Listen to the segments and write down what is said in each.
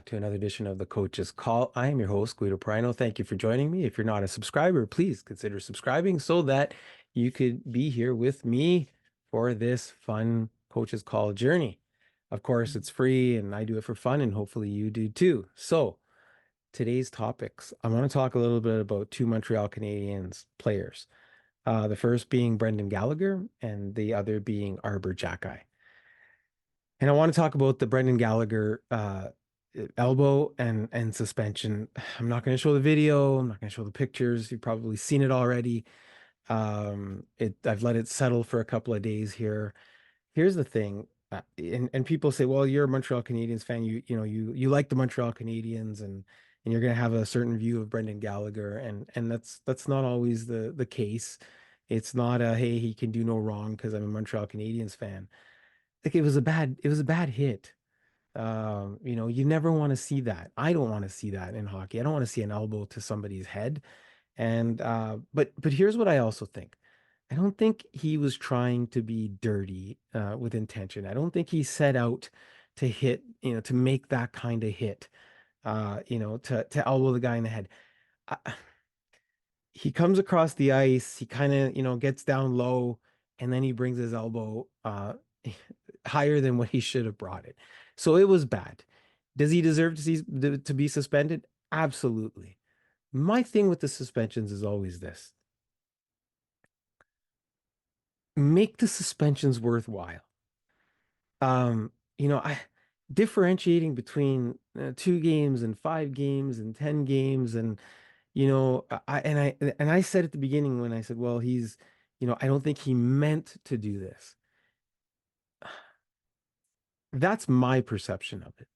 back to another edition of the Coach's Call. I am your host, Guido Prino. Thank you for joining me. If you're not a subscriber, please consider subscribing so that you could be here with me for this fun Coach's Call journey. Of course, it's free and I do it for fun, and hopefully you do too. So, today's topics, I'm going to talk a little bit about two Montreal Canadiens players. The first being Brendan Gallagher and the other being Arber Xhekaj. And I want to talk about the Brendan Gallagher elbow and suspension. I'm not going to show the video. I'm not going to show the pictures. You've probably seen it already. I've let it settle for a couple of days here. Here's the thing, and people say, "Well, you're a Montreal Canadiens fan. You like the Montreal Canadiens, and you're going to have a certain view of Brendan Gallagher, and that's not always the case. It's not a hey, he can do no wrong because I'm a Montreal Canadiens fan. Like it was a bad hit. You never want to see that. I don't want to see that in hockey. I don't want to see an elbow to somebody's head. And but here's what I also think. I don't think he was trying to be dirty with intention. I don't think he set out to hit, to make that kind of hit, to elbow the guy in the head. I, he comes across the ice, he kind of, gets down low, and then he brings his elbow higher than what he should have brought it. So it was bad. Does he deserve to be suspended? Absolutely. My thing with the suspensions is always this. Make the suspensions worthwhile. I differentiating between 2 games and 5 games and 10 games and I said at the beginning when I said, well, I don't think he meant to do this. That's my perception of it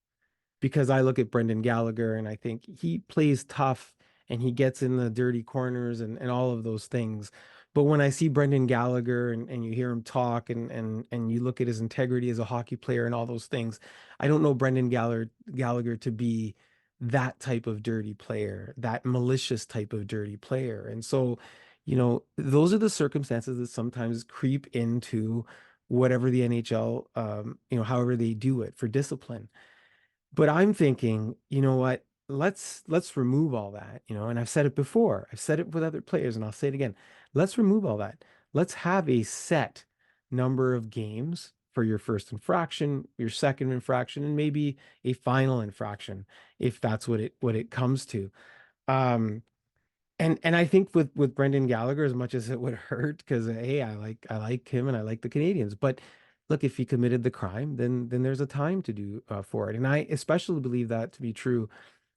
because I look at Brendan Gallagher and I think he plays tough and he gets in the dirty corners and all of those things. But when I see Brendan Gallagher and you hear him talk and you look at his integrity as a hockey player and all those things, I don't know Brendan Gallagher to be that type of dirty player, that malicious type of dirty player. And so, those are the circumstances that sometimes creep into whatever the NHL, however they do it for discipline. But I'm thinking, you know what? Let's remove all that, and I've said it before. I've said it with other players, and I'll say it again. Let's remove all that. Let's have a set number of games for your first infraction, your second infraction, and maybe a final infraction, if that's what it comes to. Um, and I think with Brendan Gallagher, as much as it would hurt, because hey, I like him and I like the Canadians, but look, if he committed the crime, then there's a time to do for it, and I especially believe that to be true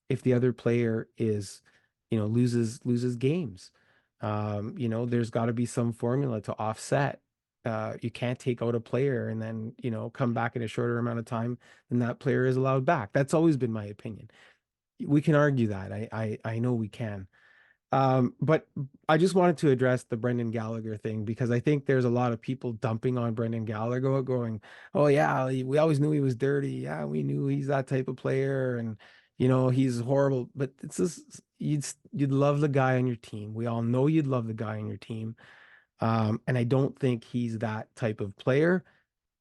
if the other player is, loses games. There's got to be some formula to offset. You can't take out a player and then come back in a shorter amount of time than that player is allowed back. That's always been my opinion. We can argue that. I know we can. But I just wanted to address the Brendan Gallagher thing because I think there's a lot of people dumping on Brendan Gallagher going, oh yeah, we always knew he was dirty. Yeah, we knew he's that type of player and he's horrible. But it's just you'd love the guy on your team. We all know you'd love the guy on your team. And I don't think he's that type of player.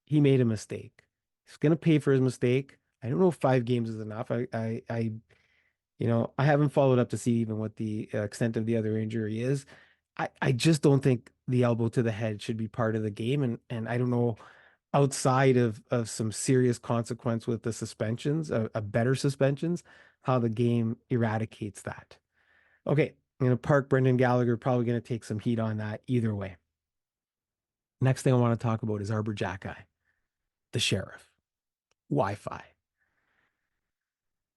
He made a mistake. He's gonna pay for his mistake. I don't know if 5 games is enough. I haven't followed up to see even what the extent of the other injury is. I just don't think the elbow to the head should be part of the game. And I don't know outside of some serious consequence with the suspensions, a better suspensions, how the game eradicates that. Okay, I'm going to park Brendan Gallagher, probably going to take some heat on that either way. Next thing I want to talk about is Arber Xhekaj, the sheriff, Wi-Fi.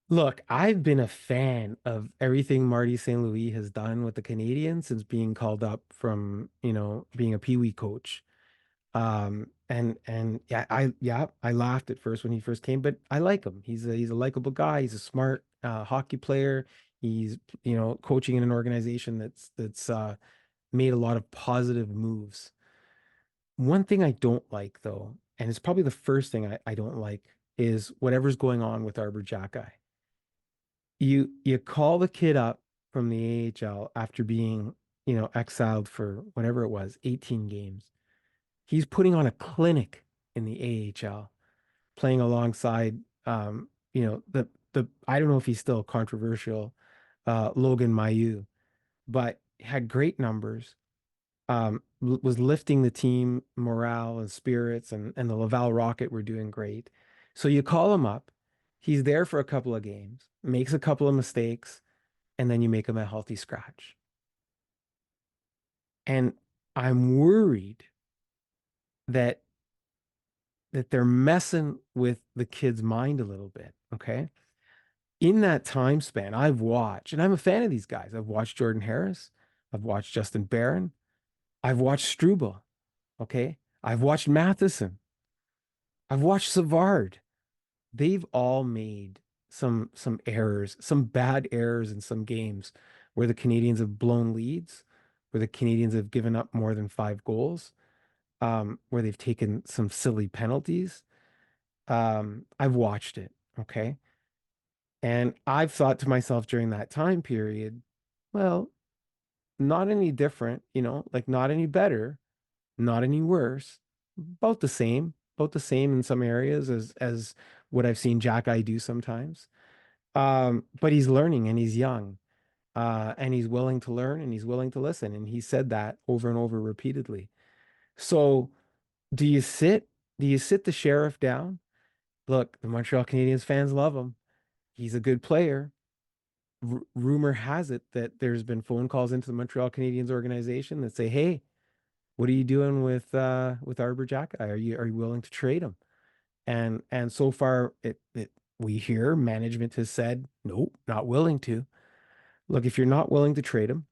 Look, I've been a fan of everything Marty St. has done with the Canadians since being called up from, being a Pee-wee coach. And I laughed at first when he first came, but I like him. He's a likable guy. He's a smart hockey player. He's, coaching in an organization that's made a lot of positive moves. One thing I don't like though, and it's probably the first thing I don't like, is whatever's going on with Arber Xhekaj. You call the kid up from the AHL after being, exiled for whatever it was, 18 games. He's putting on a clinic in the AHL, playing alongside, the I don't know if he's still controversial, Logan Mailloux, but had great numbers, was lifting the team morale and spirits, and the Laval Rocket were doing great. So you call him up, he's there for a couple of games, makes a couple of mistakes, and then you make him a healthy scratch. And I'm worried that they're messing with the kid's mind a little bit. Okay. In that time span, I've watched, and I'm a fan of these guys. I've watched Jordan Harris, I've watched Justin Barron, I've watched Struble. Okay. I've watched Matheson, I've watched Savard. They've all made some errors, some bad errors in some games where the Canadians have blown leads, where the Canadians have given up more than 5 goals, where they've taken some silly penalties. I've watched it, okay? And I've thought to myself during that time period, well, not any different, like not any better, not any worse, about the same in some areas as what I've seen Jack I do sometimes. But he's learning and he's young, and he's willing to learn and he's willing to listen. And he said that over and over repeatedly. So do you sit, do you sit the sheriff down? Look, the Montreal Canadiens fans love him. He's a good player. Rumor has it that there's been phone calls into the Montreal Canadiens organization that say, "Hey, what are you doing with Arber Xhekaj? Are you willing to trade him?" And so far, it we hear management has said, "Nope, not willing to." Look, if you're not willing to trade him,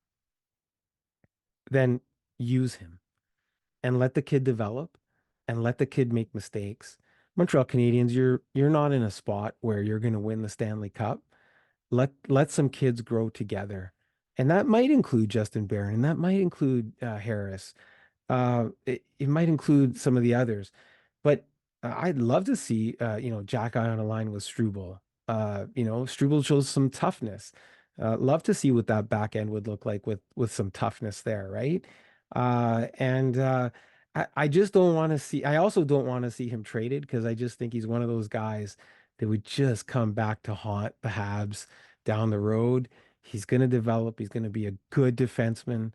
then use him and let the kid develop and let the kid make mistakes. Montreal Canadiens, you're not in a spot where you're going to win the Stanley Cup. Let some kids grow together. And that might include Justin Barron, and that might include Harris. It might include some of the others, but I'd love to see Jack Eye on a line with Struble. Struble shows some toughness. Love to see what that back end would look like with some toughness there, right? And I just don't want to see. I also don't want to see him traded because I just think he's one of those guys that would just come back to haunt the Habs down the road. He's going to develop. He's going to be a good defenseman.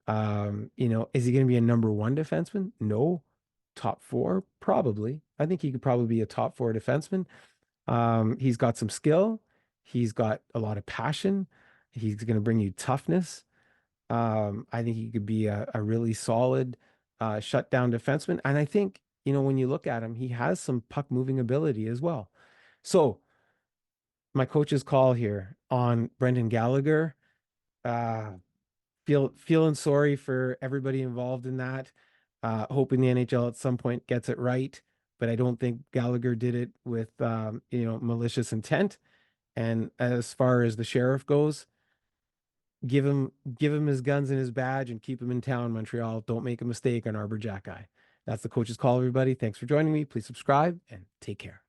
Is he going to be a number one defenseman? No. Top four? Probably. I think he could probably be a top four defenseman. He's got some skill. He's got a lot of passion. He's going to bring you toughness. I think he could be a really solid shutdown defenseman. And I think, when you look at him, he has some puck moving ability as well. So my coach's call here on Brendan Gallagher. Uh, feeling sorry for everybody involved in that. Hoping the NHL at some point gets it right, but I don't think Gallagher did it with malicious intent. And as far as the sheriff goes, give him his guns and his badge and keep him in town, Montreal. Don't make a mistake on Arber Xhekaj. That's the coach's call, everybody. Thanks for joining me. Please subscribe and take care.